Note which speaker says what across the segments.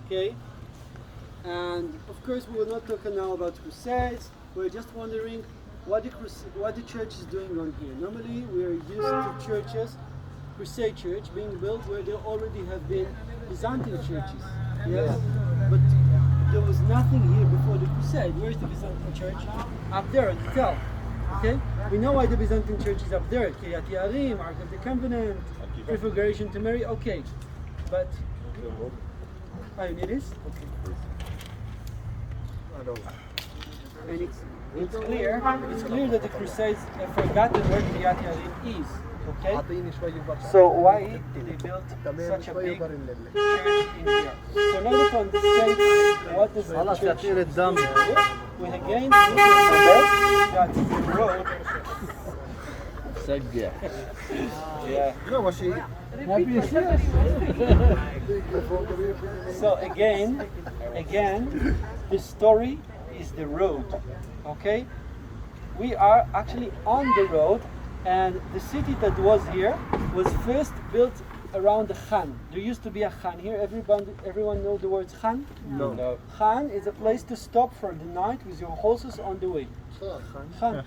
Speaker 1: Okay? And of course, we will not talk now about crusades. We're just wondering what the church is doing on here. Normally, we are used to churches, crusade church, being built where there already have been Byzantine churches. Yes? But there was nothing here before the crusade. Where is the Byzantine church? Up there at the top. Okay? We know why the Byzantine church is up there. Kiryat Yarim, Ark of the Covenant, Prefiguration to Mary. Okay. But you need this? Okay. And it's clear that the Crusades have forgotten where Kiryat Yarim is. Okay? So why did they build such a big church in here? So now to understand what does the church do, we again need to remember that the road. So again, the story is the road. Okay? We are actually on the road, and the city that was here was first built around the Khan. There used to be a Khan here. Everyone know the word Khan?
Speaker 2: No.
Speaker 1: Khan is a place to stop for the night with your horses on the way. Khan.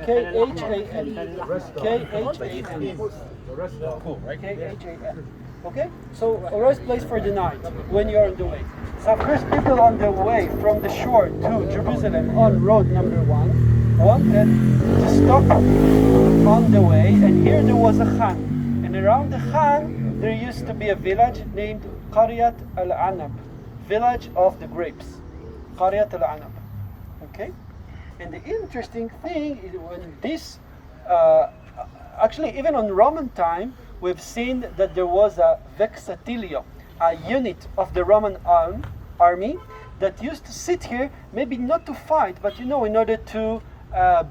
Speaker 1: K-H-A-N. K-H-A-N. K-H-A-N. Okay? So a rest place for the night when you're on the way. So first people on the way from the shore to Jerusalem on road number 1 wanted to stop on the way, and here there was a Khan. And around the Khan there used to be a village named Qaryat al-Anab, village of the grapes. Qaryat al-Anab. Okay? And the interesting thing is when this, actually even on Roman time, we've seen that there was a vexatilio, a unit of the Roman army that used to sit here, maybe not to fight, but in order to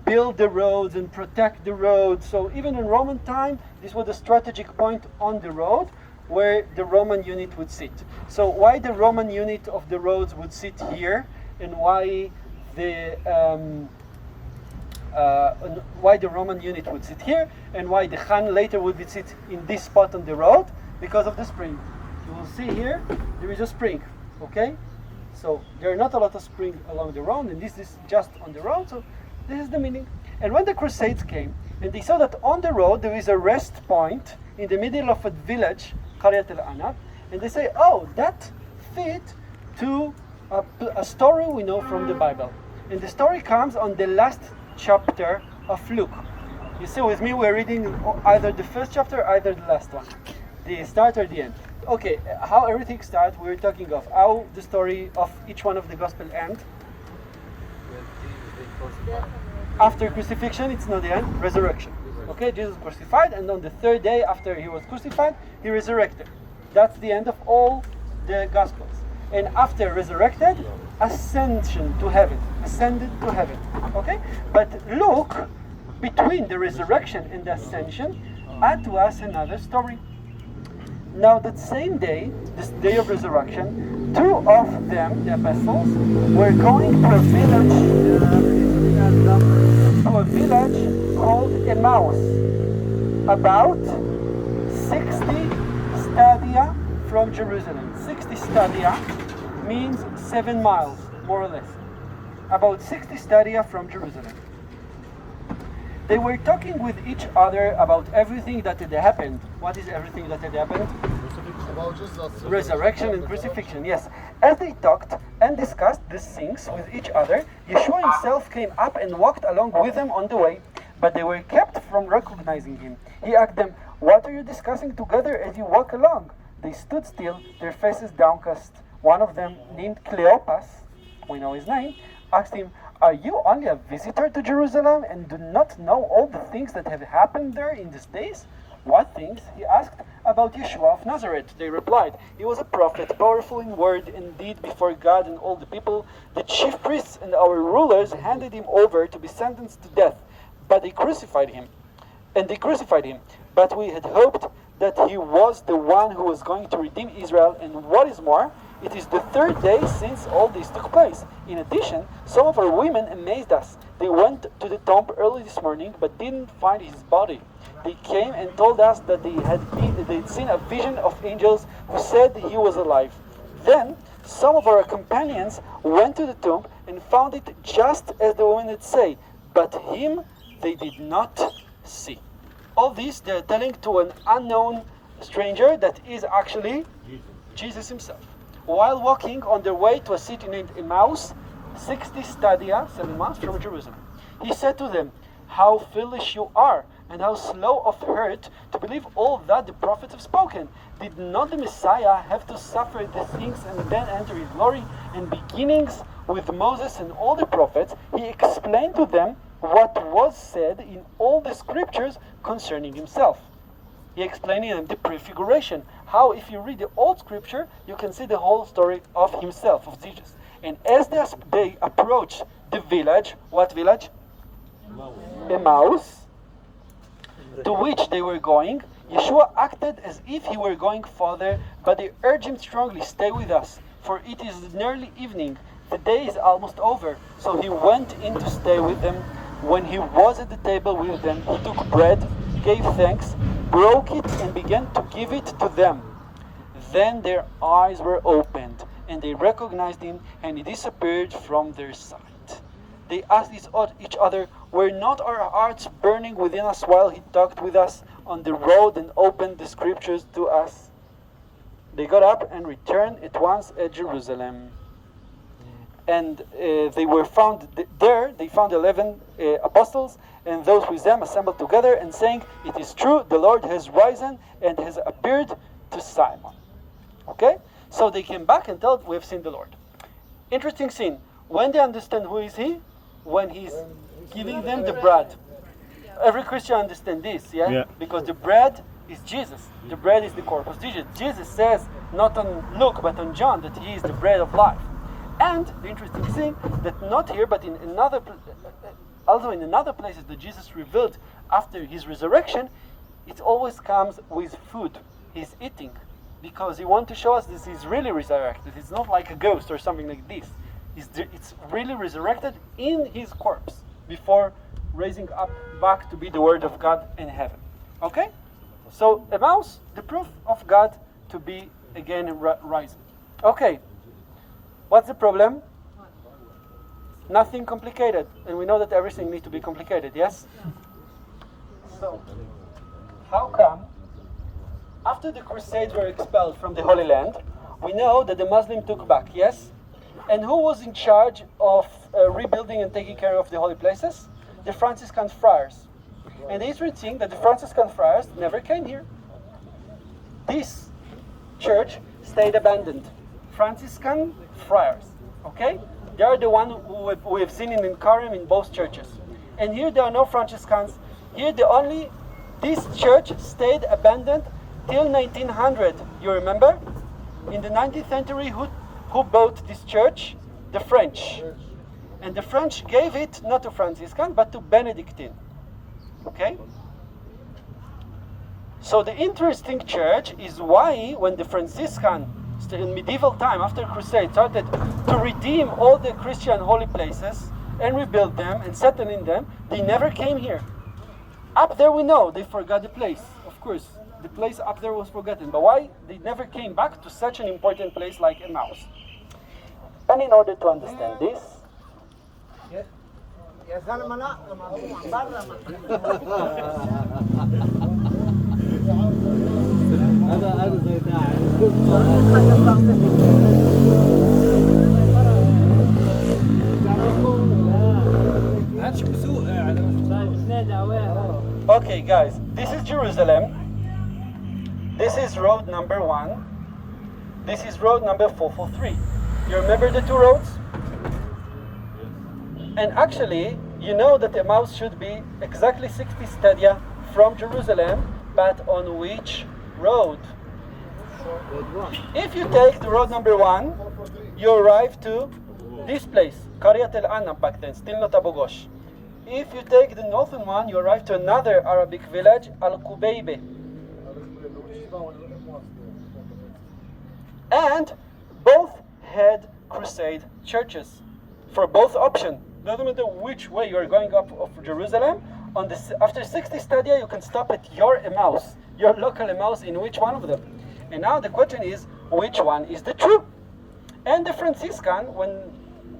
Speaker 1: build the roads and protect the roads. So even in Roman time, this was a strategic point on the road where the Roman unit would sit. So why the Roman unit of the roads would sit here, and why the Roman unit would sit here, and why the Khan later would sit in this spot on the road? Because of the spring. You will see here, there is a spring, okay? So there are not a lot of spring along the road, and this is just on the road, so this is the meaning. And when the Crusades came, and they saw that on the road there is a rest point in the middle of a village, Qaryat al-Anab, and they say, oh, that fit to a story we know from the Bible. And the story comes on the last chapter of Luke. You see with me, we're reading either the first chapter, either the last one. The start or the end. Okay, how everything starts, we're talking of how the story of each one of the gospel end. After crucifixion, it's not the end, resurrection. Okay, Jesus crucified, and on the third day after he was crucified, he resurrected. That's the end of all the gospels. And after resurrected, ascension to heaven, ascended to heaven. Okay, but Luke, between the resurrection and the ascension, add to us another story. Now that same day, this day of resurrection, 2 of them, the apostles, were going to a village called Emmaus, about 60 stadia from Jerusalem. 60 stadia means 7 miles, more or less. About 60 stadia from Jerusalem. They were talking with each other about everything that had happened. What is everything that had happened? Resurrection and crucifixion, yes. As they talked and discussed these things with each other, Yeshua himself came up and walked along with them on the way, but they were kept from recognizing him. He asked them, "What are you discussing together as you walk along?" They stood still, their faces downcast. One of them, named Cleopas, we know his name, asked him, "Are you only a visitor to Jerusalem and do not know all the things that have happened there in these days?" "What things?" he asked. "About Yeshua of Nazareth," they replied. "He was a prophet, powerful in word and deed before God and all the people. The chief priests and our rulers handed him over to be sentenced to death, but they crucified him. But we had hoped that he was the one who was going to redeem Israel, and what is more, it is the third day since all this took place. In addition, some of our women amazed us. They went to the tomb early this morning, but didn't find his body. They came and told us that they'd seen a vision of angels who said he was alive. Then some of our companions went to the tomb and found it just as the woman had said, but him they did not see. All this they're telling to an unknown stranger that is actually Jesus himself. While walking on their way to a city named Emmaus, 60 stadia, 7 miles from Jerusalem, he said to them, "How foolish you are, and how slow of heart to believe all that the prophets have spoken. Did not the Messiah have to suffer these things and then enter his glory?" And beginnings with Moses and all the prophets, he explained to them what was said in all the scriptures concerning himself. He explained to them the prefiguration, how if you read the old scripture, you can see the whole story of himself, of Jesus. And as they approached the village, what village? Emmaus, to which they were going, Yeshua acted as if he were going farther, but they urged him strongly, "Stay with us, for it is nearly evening. The day is almost over." So he went in to stay with them. When he was at the table with them, he took bread, gave thanks, broke it, and began to give it to them. Then their eyes were opened, and they recognized him, and he disappeared from their sight. They asked each other, "Were not our hearts burning within us while he talked with us on the road and opened the scriptures to us?" They got up and returned at once at Jerusalem. And they were found there. They found 11 apostles, and those with them assembled together and saying, "It is true, the Lord has risen and has appeared to Simon." Okay? So they came back and told, "We have seen the Lord." Interesting scene. When they understand who is he, when he's giving them the bread. Every Christian understands this, yeah? Because the bread is Jesus. The bread is the corpus Jesus. Jesus says, not on Luke, but on John, that he is the bread of life. And the interesting thing, that not here, but in another, also in another places that Jesus revealed after his resurrection, it always comes with food. He's eating, because he wants to show us that he's really resurrected. It's not like a ghost or something like this. It's really resurrected in his corpse before raising up back to be the Word of God in heaven. Okay? So Emmaus, the proof of God to be again rising. Okay. What's the problem? Nothing complicated. And we know that everything needs to be complicated, yes? So, how come after the Crusades were expelled from the Holy Land, we know that the Muslims took back, yes? And who was in charge of rebuilding and taking care of the holy places? The Franciscan friars. And the interesting thing that the Franciscan friars never came here. This church stayed abandoned. Franciscan friars, okay? They are the one who we have seen in Karim in both churches. And here there are no Franciscans. Here this church stayed abandoned till 1900. You remember? In the 19th century, who bought this church? The French. And the French gave it not to Franciscan, but to Benedictine. Okay? So the interesting church is why when the Franciscan, in medieval time, after Crusade, started to redeem all the Christian holy places and rebuild them and settle in them, they never came here. Up there we know they forgot the place. Of course, the place up there was forgotten. But why they never came back to such an important place like Emmaus? And in order to understand this, okay guys, this is Jerusalem. This is road number 1. This is road number 443. You remember the two roads? And actually, you know that Emmaus should be exactly 60 stadia from Jerusalem, but on which road? If you take the road number 1, you arrive to this place, Qaryat al-Anam back then, still not Abu Ghosh. If you take the northern one, you arrive to another Arabic village, Al-Qubaybe. And both had crusade churches for both options. Doesn't matter which way you are going up of Jerusalem. After 60 stadia, you can stop at your Emmaus, your local Emmaus, in which one of them. And now the question is, which one is the true? And the Franciscan, when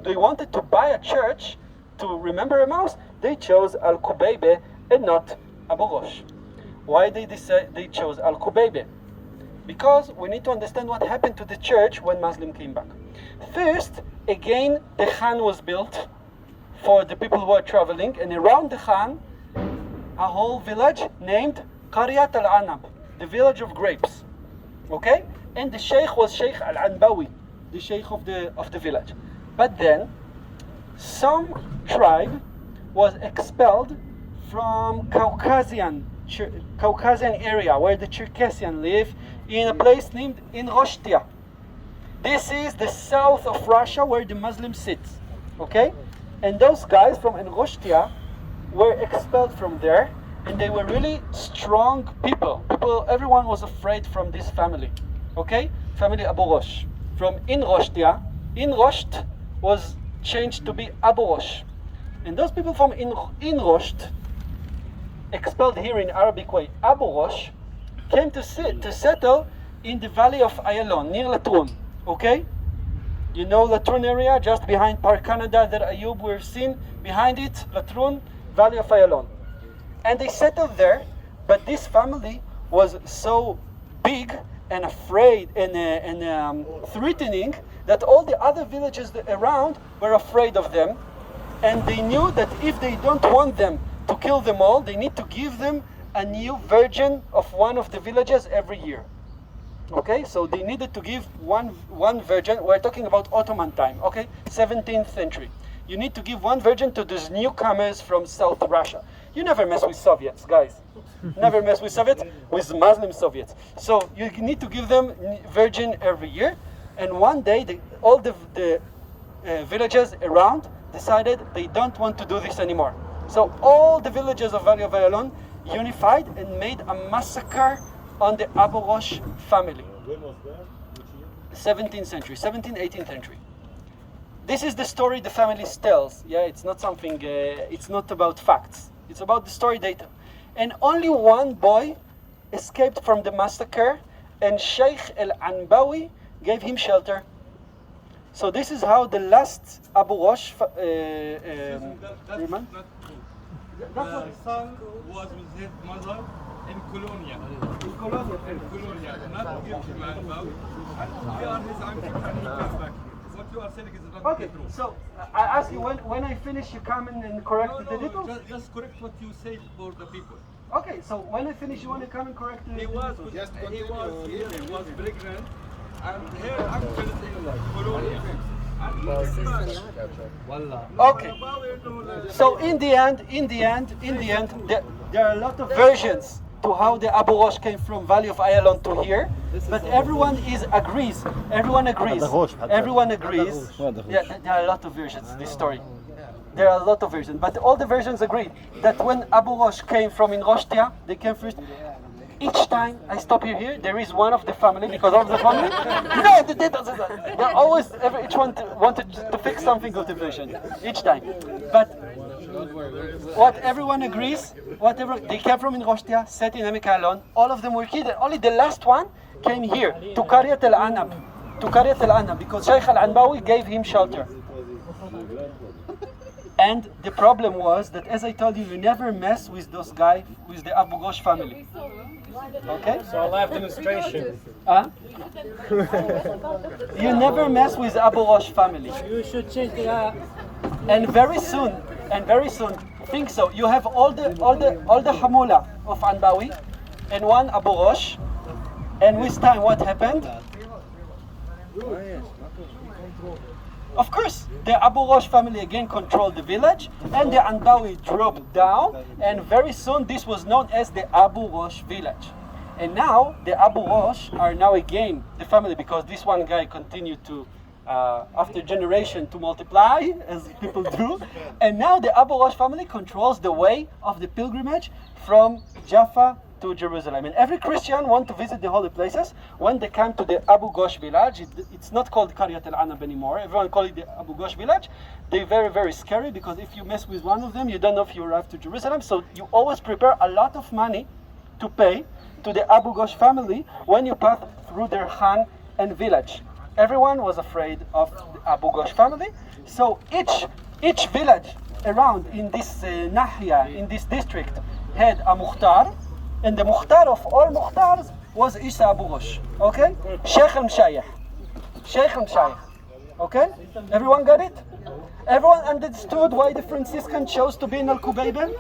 Speaker 1: they wanted to buy a church to remember Emmaus, they chose Al-Qubaybe and not Abu Ghosh. Why they chose Al-Qubaybe? Because we need to understand what happened to the church when Muslim came back. First, again, the Khan was built for the people who are traveling, and around the Khan, a whole village named Qaryat al-Anab, the village of grapes. Okay? And the Sheikh was Sheikh al-Anbawi, the Sheikh of the village. But then, some tribe was expelled from Caucasian area where the Circassian live, in a place named Inroshtia. This is the south of Russia where the Muslims sit. Okay? And those guys from Inroshtia were expelled from there, and they were really strong people. Everyone was afraid from this family. Okay? Family Abu Ghosh. From Inroshtia, Inrosht was changed to be Abu Ghosh. And those people from Inrosht, expelled here in Arabic way, Abu Ghosh, came to settle in the valley of Ayalon, near Latrun. Okay? You know Latrun area, just behind Park Canada, that Ayub we're seeing. Behind it, Latrun, valley of Ayalon. And they settled there, but this family was so big and afraid and threatening that all the other villages around were afraid of them. And they knew that if they don't want them to kill them all, they need to give them a new virgin of one of the villages every year. Okay, so they needed to give one virgin. We're talking about Ottoman time, okay, 17th century. You need to give one virgin to these newcomers from South Russia. You never mess with Soviets, guys. Never mess with Soviets, with Muslim Soviets. So you need to give them virgin every year. And one day, all the villages around decided they don't want to do this anymore. So all the villages of Valley of Ayalon unified and made a massacre on the Abu Ghosh family.
Speaker 2: When was that? Which year?
Speaker 1: 17th century, 17th, 18th century. This is the story the family tells. Yeah, it's not something, it's not about facts. It's about the story data. And only one boy escaped from the massacre, and Sheikh al-Anbawi gave him shelter. So this is how the last Abu Ghosh
Speaker 3: That's not true. The son was with his mother in Colonia.
Speaker 1: in Colombia.
Speaker 3: Colonia, not give to Al-Bawi. And we are his uncle and he came back here. What you are saying is not
Speaker 1: Okay,
Speaker 3: true.
Speaker 1: so I ask you, when I finish, you come in and correct the details?
Speaker 3: Just correct what you said for the people.
Speaker 1: Okay, so when I finish, you want to come and correct the
Speaker 3: He was
Speaker 1: details?
Speaker 3: he was pregnant, and her uncle is in Colonia. And he is back.
Speaker 1: Okay.
Speaker 3: Al-Bawi know
Speaker 1: So in the end, there are a lot of versions to how the Abu Ghosh came from Valley of Ayalon to here, but everyone agrees. Everyone agrees. Yeah, there are a lot of versions to this story. There are a lot of versions, but all the versions agree that when Abu Ghosh came from Inroshtia, they came first. Each time I stop here, there is one of the family, because of the family. No, they're always, each one wanted to fix something of the version, each time. But what everyone agrees, they came from Inroshtia, set in Emek Ayalon, all of them were killed. Only the last one came here, to Qaryat al-Anab, because Sheikh al-Anbawi gave him shelter. And the problem was that, as I told you, you never mess with those guys, with the Abu Ghosh family. Okay?
Speaker 4: So a live demonstration.
Speaker 1: You never mess with Abu Ghosh family.
Speaker 4: You should change the.
Speaker 1: And very soon, think so. You have all the Hamula of Anbawi and one Abu Ghosh. And with time, what happened? Of course, the Abu Ghosh family again controlled the village, and the Anbawi dropped down, and very soon this was known as the Abu Ghosh village. And now the Abu Ghosh are now again the family, because this one guy continued to, after generation, to multiply, as people do. And now the Abu Ghosh family controls the way of the pilgrimage from Jaffa to Jerusalem. And every Christian want to visit the holy places. When they come to the Abu Ghosh village, it's not called Qaryat al-Anab anymore. Everyone calls it the Abu Ghosh village. They're very, very scary, because if you mess with one of them, you don't know if you arrive to Jerusalem. So you always prepare a lot of money to pay to the Abu Ghosh family when you pass through their Khan and village. everyone was afraid of the Abu Ghosh family. So each village around in this nahya, in this district, had a mukhtar, and the mukhtar of all mukhtars was Isa Abu Ghosh. Okay? Sheikh al-Mshayikh. Sheikh al-Mshayikh. Okay? Everyone got it? Everyone understood why the Franciscans chose to be in Al-Qubayban?